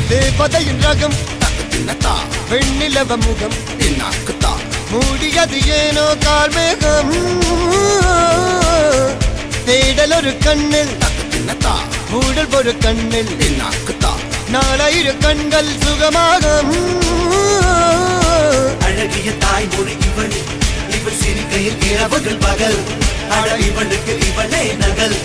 தேவதையின் ரகம் வெண்ணிலவ முகம் மூடியது ஏனோ கார்மேகம் தேடல் ஒரு கண்ணில் மூடல் ஒரு கண்ணில் நாலாயிர கண்கள் சுகமாக அழகிய தாய்மொழி இவள் இவள் சிரிக்கையில் இரவுகள் பகல் அழ இவளுக்கு இவளே நகல்.